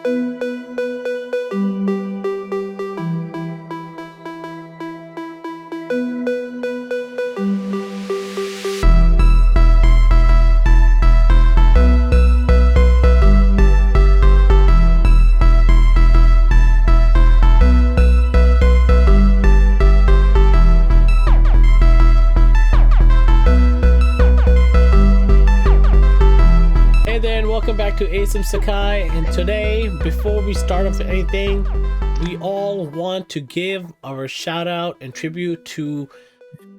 Hey there, and welcome back to Asim Sakai. And today, before we start off with anything, we all want to give our shout out and tribute to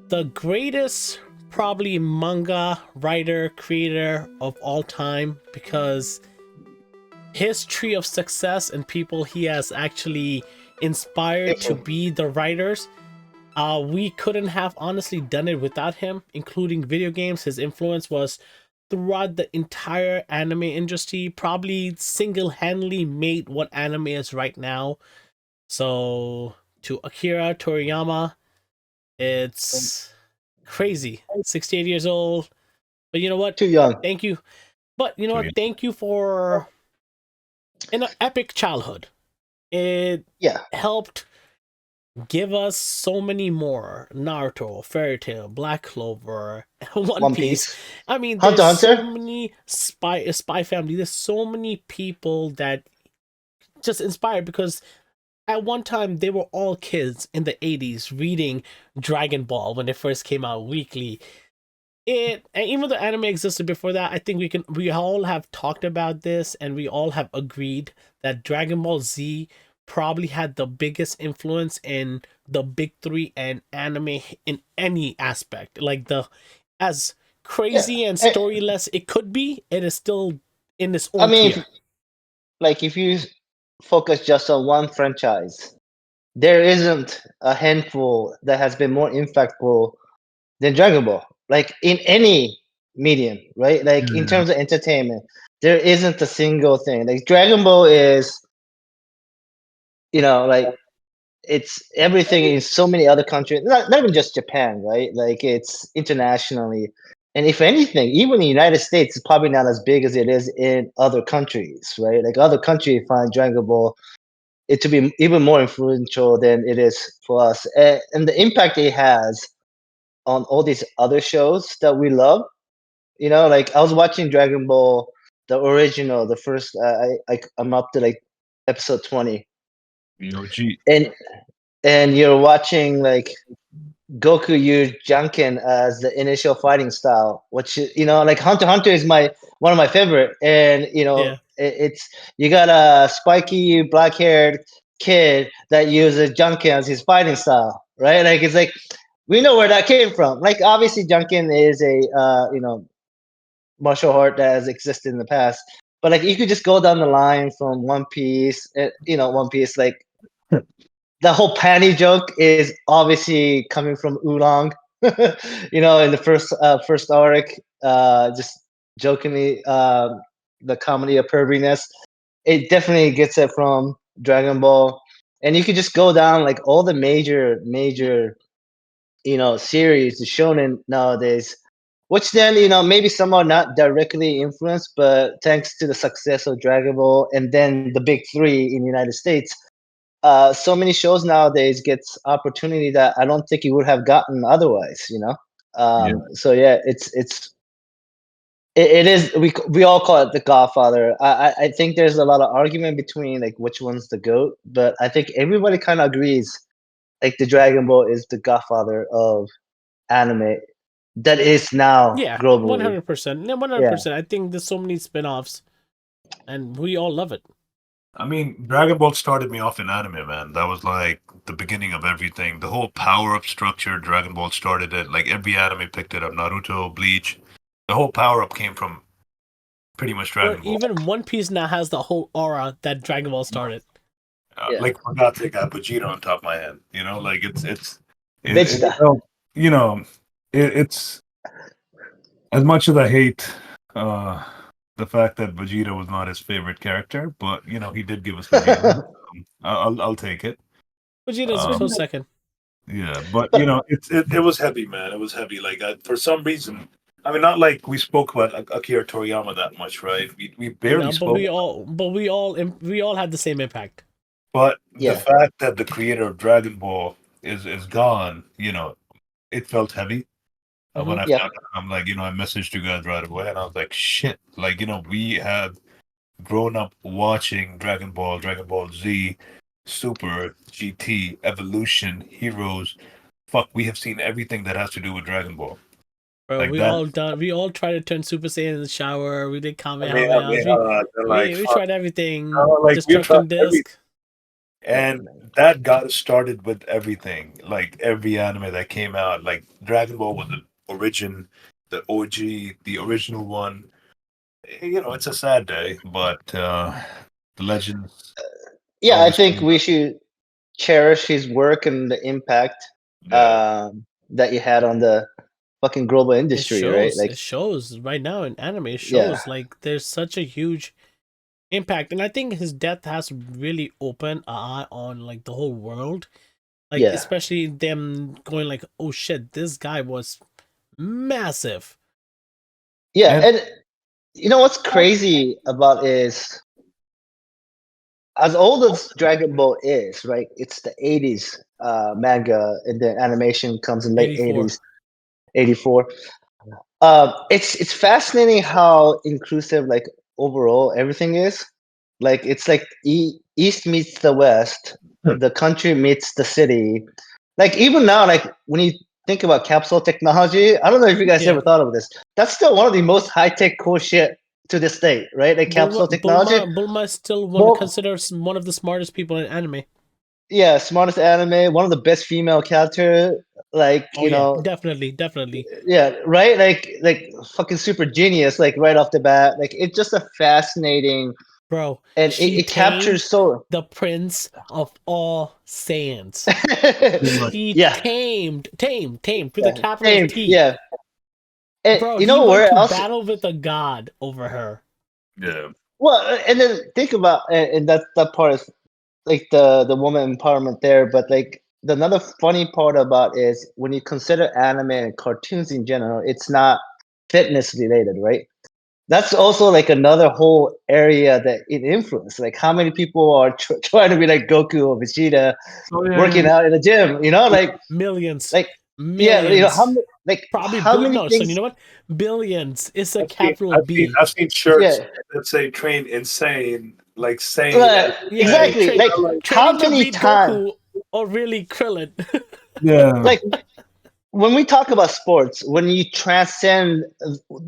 the greatest, probably manga writer, creator of all time, because his tree of success and people he has actually inspired to be the writers. We couldn't have honestly done it without him, including video games. His influence was throughout the entire anime industry, probably single-handedly made what anime is right now. So to Akira Toriyama, it's crazy. 68 years old. But you know what? Too young. Thank you. But you know what? Thank you for an epic childhood. It helped give us so many more Naruto, Fairy Tail, Black Clover, One Piece. I mean, there's so many spy family. There's so many people that just inspired because at one time they were all kids in the 80s reading Dragon Ball when it first came out weekly. And even though anime existed before that, I think we all have talked about this and we all have agreed that Dragon Ball Z probably had the biggest influence in the big three and anime in any aspect. Like as crazy and storyless it could be, it is still in its own tier. If you focus just on one franchise, there isn't a handful that has been more impactful than Dragon Ball. Like in any medium, right? Like in terms of entertainment, there isn't a single thing. Like Dragon Ball is, it's everything in so many other countries, not even just Japan, right? Like it's internationally. And if anything, even in the United States, it's probably not as big as it is in other countries, right? Like other countries find Dragon Ball it to be even more influential than it is for us. And the impact it has on all these other shows that we love, like I was watching Dragon Ball, the original, the first, I'm up to like episode 20. And you're watching like Goku use Janken as the initial fighting style, which like Hunter x Hunter is one of my favorite, and it's you got a spiky black-haired kid that uses Janken as his fighting style, right? Like it's like we know where that came from. Like obviously Janken is a martial art that has existed in the past, but like you could just go down the line from One Piece, One Piece like. The whole panty joke is obviously coming from Oolong, in the first arc, just jokingly, the comedy of perviness. It definitely gets it from Dragon Ball, and you could just go down like all the major, series, the shonen nowadays, which then maybe somehow not directly influenced, but thanks to the success of Dragon Ball and then the big three in the United States. So many shows nowadays gets opportunity that I don't think you would have gotten otherwise, So yeah, it is. We all call it the Godfather. I think there's a lot of argument between like which one's the GOAT, but I think everybody kind of agrees like the Dragon Ball is the Godfather of anime that is now globally. 100%. 100%. I think there's so many spin-offs, and we all love it. I mean, Dragon Ball started me off in anime, man. That was like the beginning of everything. The whole power-up structure, Dragon Ball started it. Like every anime picked it up. Naruto, Bleach. The whole power-up came from pretty much Dragon Ball. Even One Piece now has the whole aura that Dragon Ball started. Like for God's sake, I got Vegeta on top of my head. Like it's Vegeta. It's as much as I hate the fact that Vegeta was not his favorite character, but he did give us Vegeta. I'll take it. Vegeta's a close second. Yeah, but it was heavy, man. It was heavy. Like for some reason, I mean, not like we spoke about Akira Toriyama that much, right? We barely no, spoke. We all had the same impact. But the fact that the creator of Dragon Ball is gone, it felt heavy. When I found out, I'm like, I messaged you guys right away, and I was like, shit, like, we have grown up watching Dragon Ball, Dragon Ball Z, Super, GT, Evolution, Heroes. Fuck, we have seen everything that has to do with Dragon Ball. Bro, like we all tried to turn Super Saiyan in the shower. We did Kamehamehas. We fuck, tried everything. like we've Destruction done everything. disc. And that got us started with everything. Like every anime that came out, like Dragon Ball was the origin, the OG, the original one. It's a sad day, but the legends. Yeah, I think we should cherish his work and the impact that he had on the fucking global industry, right? Like it shows right now in anime. It shows like there's such a huge impact, and I think his death has really opened an eye on like the whole world, like especially them going like, oh shit, this guy was massive. Yeah, and you know what's crazy about is, as old as Dragon Ball is, right? It's the 80s manga, and then animation comes in late 80s, 84. It's fascinating how inclusive, like, overall everything is. Like, it's like East meets the West, the country meets the city. Like, even now, like, when you think about capsule technology, I don't know if you guys ever thought of this. That's still one of the most high-tech cool shit to this day, right? Like capsule technology. Bulma is still considered one of the smartest people in anime. Yeah, smartest anime, one of the best female character. Like, definitely. Yeah, right. Like fucking super genius. Like right off the bat, like it's just a fascinating. Bro, and it captures so the prince of all Saiyans. He tamed with a capital T. Yeah. And bro, you know he where went to else? battle with a god over her. Yeah. Well, and then think about, and that part is like the woman empowerment there, but like another funny part about is when you consider anime and cartoons in general, it's not fitness related, right? That's also like another whole area that it influences. Like how many people are trying to be like Goku or Vegeta, working out in the gym? Like millions. Like millions. How many things? So you know what? Billions. It's a B. I've seen shirts that say "train insane," like saying exactly. Like how many times? Goku or really Krillin? Like when we talk about sports, when you transcend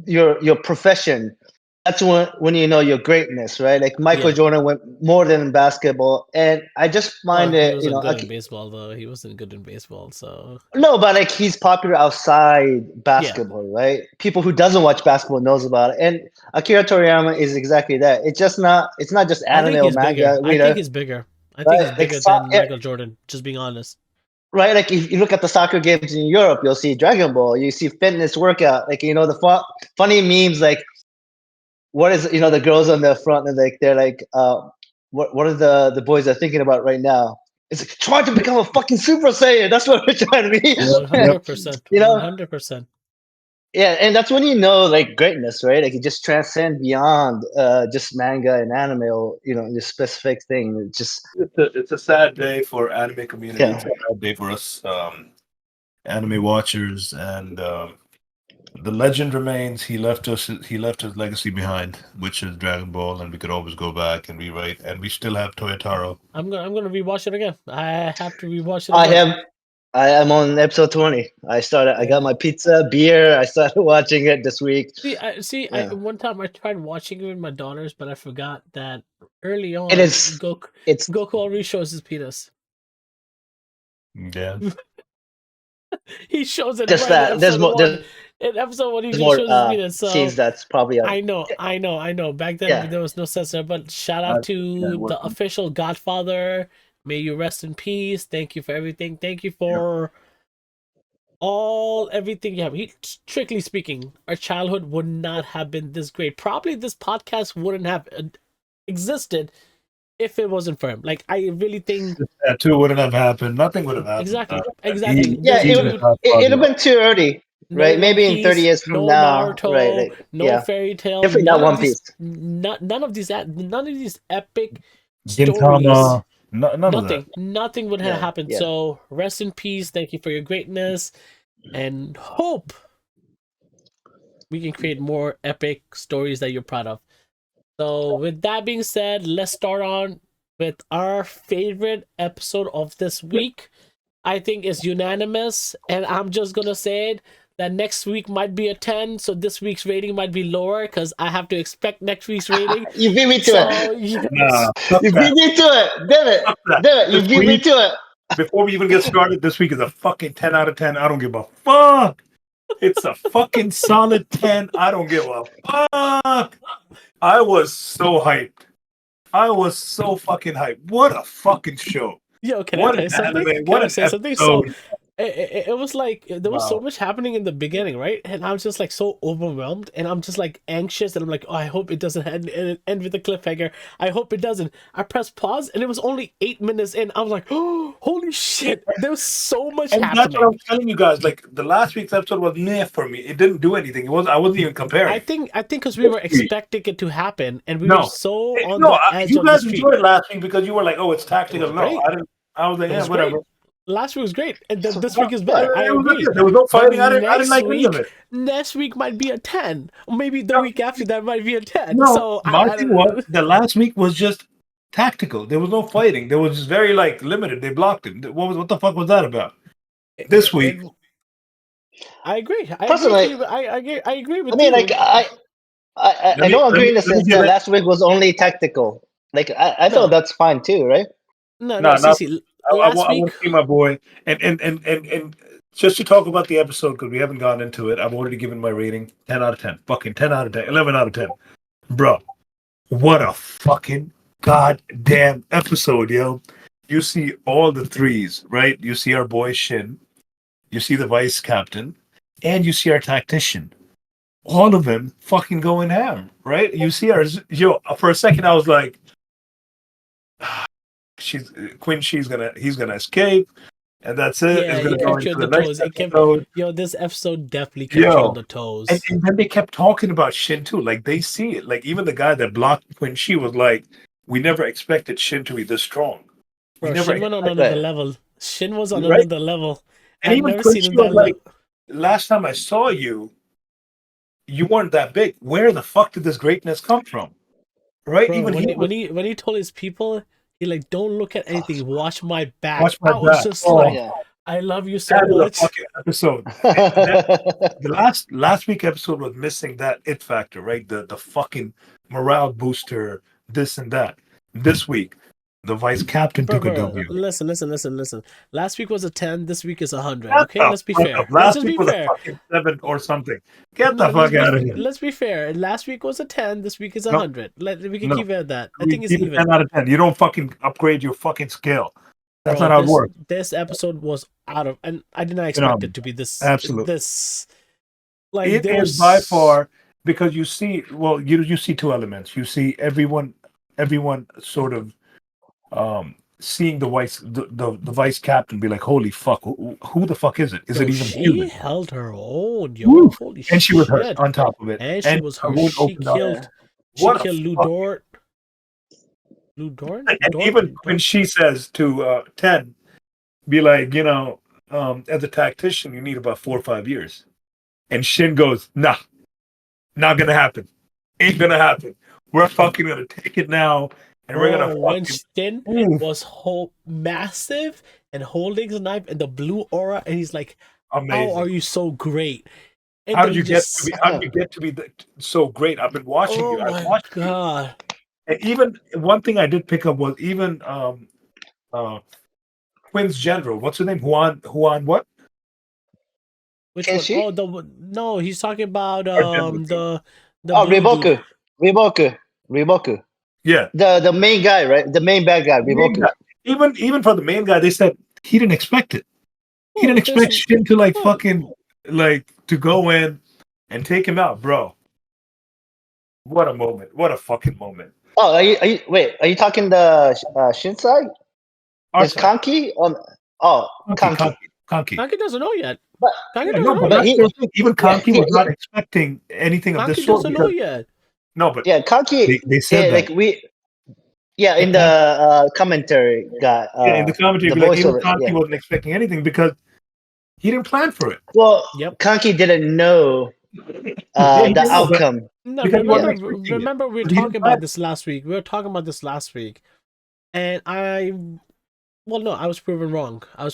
your profession, that's when you know your greatness, right? Like Michael Jordan went more than basketball, and I just find he wasn't good in baseball though. He wasn't good in baseball, so no, but like he's popular outside basketball, right? People who doesn't watch basketball knows about it, and Akira Toriyama is exactly that. It's not just anime or manga. I think he's bigger. I think he's bigger than Michael Jordan. Just being honest. Right, like if you look at the soccer games in Europe, you'll see Dragon Ball. You see fitness workout, like the funny memes, like what is the girls on the front and like they're like, what are the boys are thinking about right now? It's like trying to become a fucking Super Saiyan. That's what we're trying to be. 100%. 100%. Yeah, and that's when you know like greatness, right? Like you just transcend beyond just manga and anime, or this specific thing. It's a sad day for anime community. It's a sad day for us anime watchers, and the legend remains. He left his legacy behind, which is Dragon Ball, and we could always go back and rewrite, and we still have Toyotaro. I'm gonna rewatch it again. I have to rewatch it again. I am on episode 20. I got my pizza, beer. I started watching it this week. One time I tried watching it with my daughters, but I forgot that early on Goku already shows his penis. Yeah. He shows it just right that. In episode 1, he shows his penis. So scenes that's probably I know. Back then there was no censor, but shout out to the official Godfather. May you rest in peace. Thank you for everything. Thank you for everything you have. Strictly speaking, our childhood would not have been this great. Probably this podcast wouldn't have existed if it wasn't for him. Like, I really think that too wouldn't have happened. Nothing would have happened. Exactly. Yeah, it'd have been too early. No right? One Maybe in 30 Piece, years from no now, Naruto, right? no Fairy Tail, Definitely not One Piece. none of these epic stories. Gintama, none of that. Nothing would have happened. So rest in peace. Thank you for your greatness, and hope we can create more epic stories that you're proud of. So with that being said, let's start on with our favorite episode of this week. I think it's unanimous, and I'm just gonna say it that next week might be a 10, so this week's rating might be lower because I have to expect next week's rating. You beat me to it. Yes. You beat me to it. Damn it. You beat me to it. Before we even get started, this week is a fucking 10 out of 10. I don't give a fuck. It's a fucking solid 10. I don't give a fuck. I was so hyped. I was so fucking hyped. What a fucking show. Yo, can I say something? What an episode. So it was like there was so much happening in the beginning, right? And I was just like so overwhelmed, and I'm just like anxious, and I'm like, oh, I hope it doesn't end with a cliffhanger. I hope it doesn't. I pressed pause, and it was only 8 minutes in. I was like, oh, holy shit! There was so much happening. That's what I was telling you guys. Like the last week's episode was meh for me. It didn't do anything. I wasn't even comparing. I think because we were expecting it to happen, and we were so on the edge you of the guys street. enjoyed last week because you were like, oh, it's tactical. No, I didn't. I was like, yeah, whatever. Great. Last week was great, and then this week is better. I agree. There was no fighting. I didn't like any of it. Next week might be a 10. Maybe the week after that might be a 10. No, so my thing was the last week was just tactical. There was no fighting. There was just very like limited. They blocked it. What the fuck was that about? This week, I agree. I agree with you. I mean, like I don't agree in the sense that last week was only tactical. Like I thought that's fine too, right? No. See, I want to see my boy, and just to talk about the episode because we haven't gotten into it. I've already given my rating 10 out of 10. Fucking 10 out of 10. 11 out of 10. Bro, what a fucking goddamn episode, yo! You see all the threes, right? You see our boy Shin, you see the vice captain, and you see our tactician. All of them fucking going ham, right? You see our for a second I was like, he's gonna escape, and that's it. Yeah, it's gonna go into the toes. next episode. This episode definitely kept you on the toes. And then they kept talking about Shin too. Like they see it. Like even the guy that blocked Quinn Shi was like, we never expected Shin to be this strong. Shin went on another level. Shin was on another level. And even never seen him that like, last time I saw you, you weren't that big. Where the fuck did this greatness come from? Right? Bro, even when he told his people, he like, don't look at anything. Watch my back. Watch my back. Was just I love you so much. Fucking episode. The last week episode was missing that it factor, right? The fucking morale booster, this and that. This week, the vice captain took a W. Listen. Last week was a 10. This week is 100. Okay, let's be fair. Last week was a fucking 7 or something. Get the fuck out of here. Let's be fair. Last week was a 10. This week is 100. We can keep it at that. I think it's even. 10 out of 10. You don't fucking upgrade your fucking skill. That's not how it works. This episode was out of, and I did not expect it to be this. Absolutely. This, like, it is by far because you see. Well, you see two elements. You see everyone sort of seeing the vice captain be like, holy fuck, who the fuck is it? Is it even human? She held her own, yo. Holy and she was hurt on top of it. And she was hurt. She killed Lou Dort. Lou Dort? And even when she says to 10, be like, as a tactician, you need about 4 or 5 years. And Shin goes, nah, not gonna happen. Ain't gonna happen. We're fucking gonna take it now. And we're gonna when Shin was massive and holding the knife and the blue aura, and he's like, amazing. How are you so great? And how did you get to be so great? I've been watching you. I watched God. You. And even one thing I did pick up was even Quinn's general. What's her name? Juan what? Which one? Oh, no, he's talking about the Riboku. Yeah. The main guy, right? The main bad guy, Riboku. Even for the main guy, they said he didn't expect it. He didn't expect Shin to to go in and take him out, bro. What a moment. What a fucking moment. Oh, are you talking the Shinsai? Is Kanki on? Oh, Kanki. Kanki doesn't know yet. Even Kanki was not expecting anything of this sort. Kanki doesn't know yet. No, but Kanki. They said that. In the commentary, in the commentary, even Kanki wasn't expecting anything because he didn't plan for it. Well, Kanki didn't know the outcome. No, remember we were talking about this last week. And I was proven wrong. You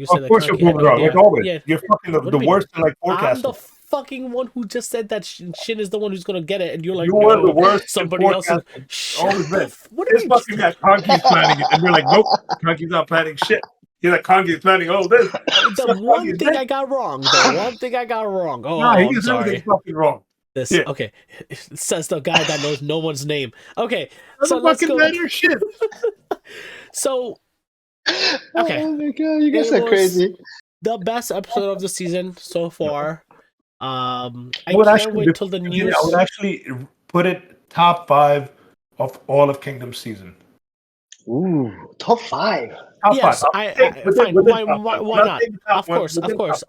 said of course you're proven wrong, like always. Yeah. You're fucking the worst in like forecasting. I'm the fucking one who just said that Shin is the one who's gonna get it, and you're like, you were the worst. Somebody else. Always been. This fucking guy, Kanki's planning it, and we're like, nope, Kanki's not planning shit. He's like, Kanki's planning all this. The one thing I got wrong. Oh, he gets everything fucking wrong. Okay, says the guy that knows no one's name. Okay, so let's go. Shit. So, okay. Oh my god, you guys are crazy. The best episode of the season so far. I can't wait till the news. I would actually put it top 5 of all of Kingdom season. Ooh, top 5. Yes, fine. Why not? Of course.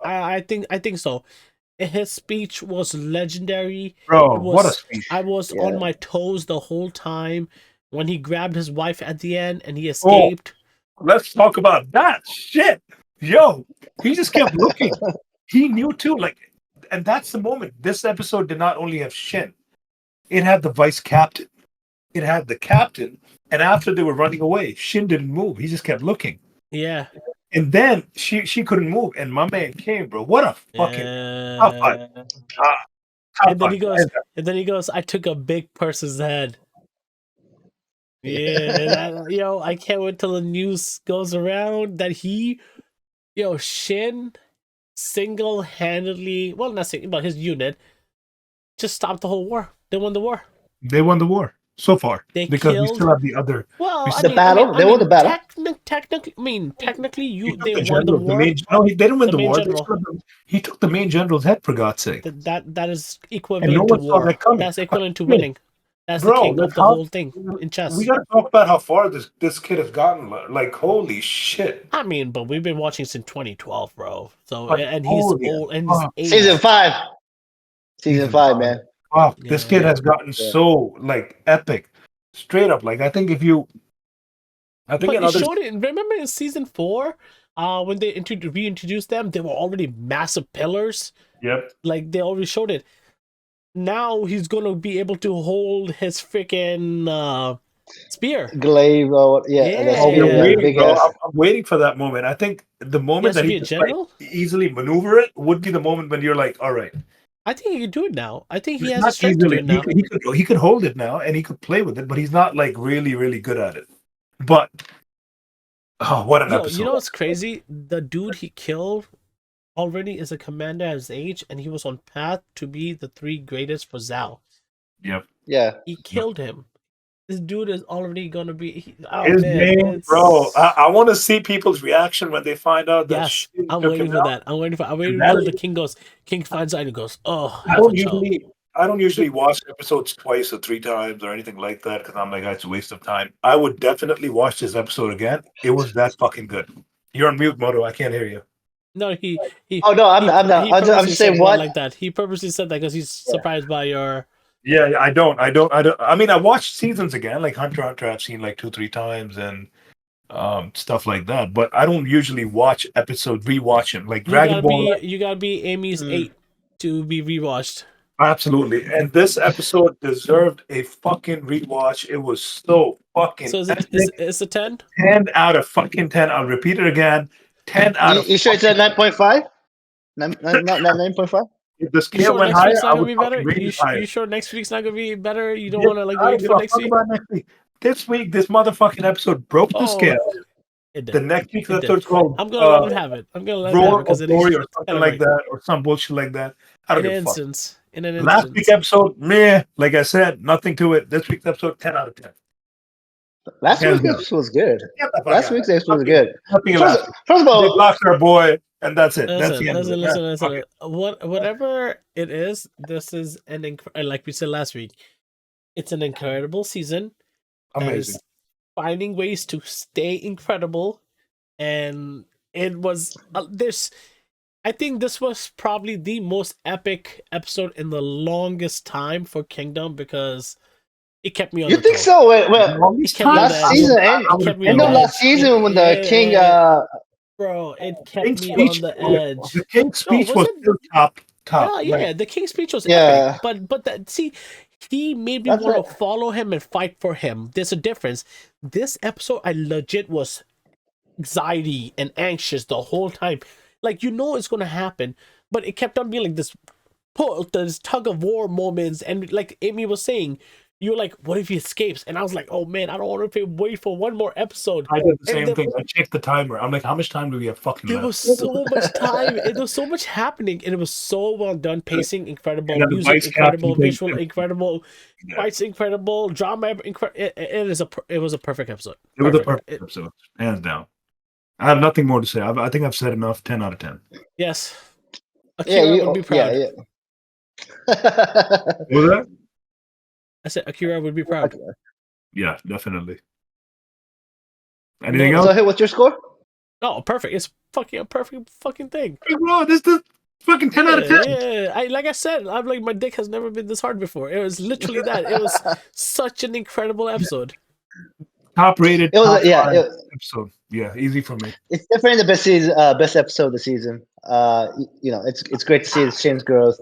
I think so. His speech was legendary. Bro, what a speech! I was on my toes the whole time when he grabbed his wife at the end and he escaped. Let's talk about that shit. Yo, he just kept looking. He knew too, and that's the moment. This episode did not only have Shin, it had the vice captain, it had the captain, and after they were running away, Shin didn't move. He just kept looking. Yeah. And then she couldn't move, and my man came, bro. What a fucking and then he goes, I took a big person's head. Yeah, I can't wait till the news goes around that Shin single-handedly, well, not single, but his unit just stopped the whole war. They won the war. So far, because we still have the other. Well, they won the battle. Technically, they won the war. They didn't win the war. He took the main general's head, for God's sake. That is equivalent to war. That's equivalent to winning. That's the king of the whole thing in chess. We gotta talk about how far this kid has gotten. Like, holy shit! I mean, but we've been watching since 2012, bro. So and he's old and he's season 5. Season 5, man. Wow, this kid has gotten so epic, straight up. I think if you, but they showed it. Remember in season 4, when they reintroduced them, they were already massive pillars. Yep. They already showed it. Now he's gonna be able to hold his freaking spear. Glaive, I'm waiting for that moment. I think the moment that he can easily maneuver it would be the moment when you're like, all right. I think he can do it now. I think he has the strength to do it now. He could hold it now, and he could play with it, but he's not really, really good at it. But what an episode! You know what's crazy? The dude he killed already is a commander at his age, and he was on path to be the 3 greatest for Zhao. Yep. Yeah. He killed him. This dude is already gonna be. Bro. I want to see people's reaction when they find out that. Yes, I'm waiting for that. I'm waiting until the King finds out and goes, "Oh." I don't usually watch episodes twice or 3 times or anything like that because I'm like, it's a waste of time. I would definitely watch this episode again. It was that fucking good. You're on mute, Moto. I can't hear you. No, he. Oh no, I'm not. I'm just saying what like that. He purposely said that because he's surprised by your. Yeah, I don't. I mean, I watched seasons again, like Hunter x Hunter. I've seen 2-3 times and stuff like that. But I don't usually watch episodes, rewatch them. Like Dragon Ball. You gotta be Amy's 8 to be rewatched. Absolutely, and this episode deserved a fucking rewatch. It was so fucking. So it's a 10? 10 out of fucking 10. I'll repeat it again. 10 out of. You sure it's at 9.5? Not 9.5. If the scale went higher, I would You sure next week's not gonna be better? You don't want to wait for next week? This week, this motherfucking episode broke the scale. The next week's episode's called. I'm gonna let him have it. I'm gonna let him have it because it is or something like that, or some bullshit like that. I don't give a fuck. In an instance. Last week's episode, meh. Like I said, nothing to it. This week's episode, 10 out of 10. Last week's episode was good. Last week's episode was good. First of all, they lost our boy, and that's it. That's the end of it. Listen. Whatever it is, this is like we said last week, it's an incredible season. Amazing. Finding ways to stay incredible, and it was I think this was probably the most epic episode in the longest time for Kingdom because it kept me on You the think toe. so? Last season, end of last season when the king, bro, it kept me on the edge. The king's speech was still top. Yeah, the king's speech was epic. But see, he made me want to follow him and fight for him. There's a difference. This episode, I legit was anxiety and anxious the whole time. Like, you know it's gonna happen, but it kept on being like this tug of war moments. And like Amy was saying, you're like, what if he escapes? And I was like, oh man, I don't want to wait for one more episode. I did the same thing. I checked the timer. I'm like, how much time do we have fucking left? There was so much time. There was so much happening. And it was so well done. Pacing, incredible. Music, incredible. Visual, incredible. Fights, incredible. Drama, incredible. It was a perfect episode. It was a perfect episode. Hands down. I have nothing more to say. I think I've said enough. 10 out of 10. Yes. Akira would be proud. What was that? I said Akira would be proud. Yeah, definitely. Anything else? So, hey, what's your score? Oh, perfect. It's fucking a perfect fucking thing. Bro, this is fucking 10 out of 10. Yeah, like I said, I'm like, my dick has never been this hard before. It was literally that. It was such an incredible episode. Top rated. It was episode. Yeah, easy for me. It's definitely the best season, best episode of the season. You know, it's great to see Shin's growth.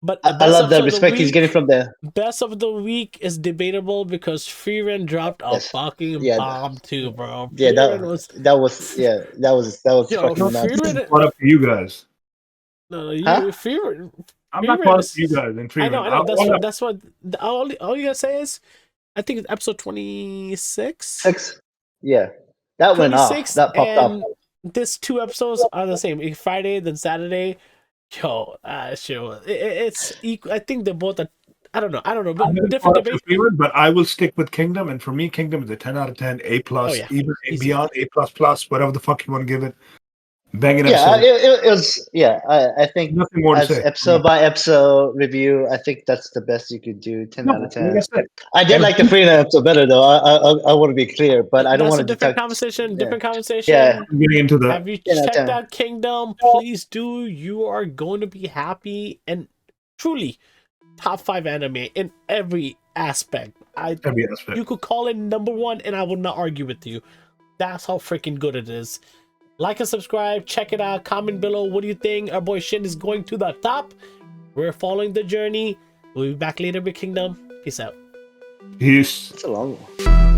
But I love the respect he's getting from the best of the week is debatable because Freeran dropped a fucking bomb too, bro. Yeah, that was fucking nuts. Caught up to you guys. No, you Freeran. I'm not caught up to you guys in Freeran. I know. That's what all you gotta say is, I think it's episode 26. Yeah, that went off. That popped up. This 2 episodes are the same. Friday, then Saturday. Yo, sure. It's equal. I think they're both. I don't know. But different debate. But I will stick with Kingdom, and for me, Kingdom is a 10 out of 10, A+, even beyond A++, whatever the fuck you want to give it. Banging episode. It was. Yeah, I think nothing more to say. Episode by episode review, I think that's the best you could do. 10 out of 10. I did like the Freeland episode better, though. I want to be clear, but I don't want to. Different conversation. Yeah, I'm getting into that. Have you checked out Kingdom? Please do. You are going to be happy and truly top 5 anime in every aspect. Every aspect. You could call it number 1, and I will not argue with you. That's how freaking good it is. Like and subscribe, check it out, comment below. What do you think? Our boy Shin is going to the top. We're following the journey. We'll be back later with Kingdom. Peace out. Peace. It's a long one.